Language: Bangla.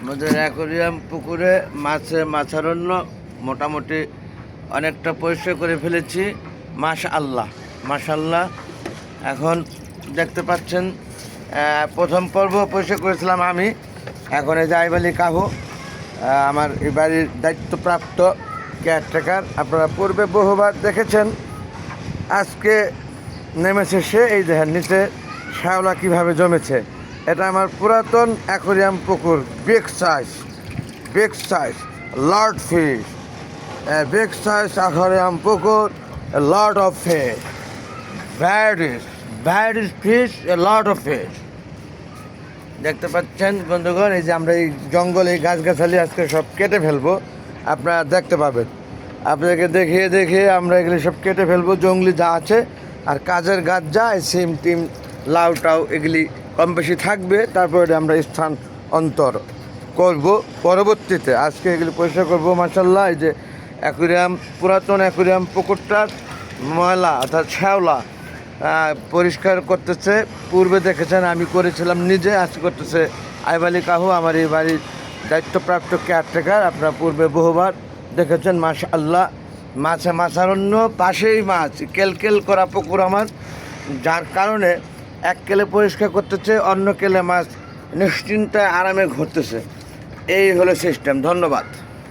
আমাদের অ্যাকোয়ারিয়াম পুকুরে মাছারণ্য মোটামুটি অনেকটা পরিষ্কার করে ফেলেছি। মাশাআল্লাহ মাশাআল্লাহ। এখন দেখতে পাচ্ছেন প্রথম পর্ব পরিষ্কার করেছিলাম আমি। এখন এই যে আইব আলী কাহু আমার এই বাড়ির দায়িত্বপ্রাপ্ত কেয়ারটেকার। আপনারা পূর্বে বহুবার দেখেছেন, আজকে নেমেছে সে। এই দেখেন নিচে শ্যাওলা কীভাবে জমেছে। এটা আমার পুরাতন অ্যাকোয়ারিয়াম পুকুর, বিগ সাইজ লট ফিশ, বিগ সাইজ অ্যাকোয়ারিয়াম পুকুর, lot of fish, varieties fish, lot of fish. দেখতে পাচ্ছেন বন্ধুগণ, এই যে আমরা এই জঙ্গল, এই গাছগাছালি আজকে সব কেটে ফেলবো, আপনারা দেখতে পাবেন। আপনাদেরকে দেখিয়ে আমরা এগুলি সব কেটে ফেলবো, জঙ্গলি যা আছে। আর কাজের গাছ যা, সিম টিম লাউ টাউ এগুলি কম বেশি থাকবে, তারপরে আমরা স্থান অন্তর করব পরবর্তীতে। আজকে এগুলি পরিষ্কার করবো মাশাআল্লাহ। এই যে অ্যাকোয়ারিয়াম, পুরাতন অ্যাকোয়ারিয়াম পুকুরটার ময়লা অর্থাৎ শ্যাওলা পরিষ্কার করতেছে। পূর্বে দেখেছেন আমি করেছিলাম নিজে, আজ করতেছে আইব আলী কাহু, আমার এই বাড়ির দায়িত্বপ্রাপ্ত কেয়ারটেকার। আপনারা পূর্বে বহুবার দেখেছেন মাশাআল্লাহ। মাছারণ্য, পাশেই মাছ, কেলকেল করা পুকুর আমার, যার কারণে এক কেলে পরিষ্কার করতেছে, অন্য কেলে মাছ নিশ্চিন্তায় আরামে ঘুরতেছে। এই হলো সিস্টেম। ধন্যবাদ।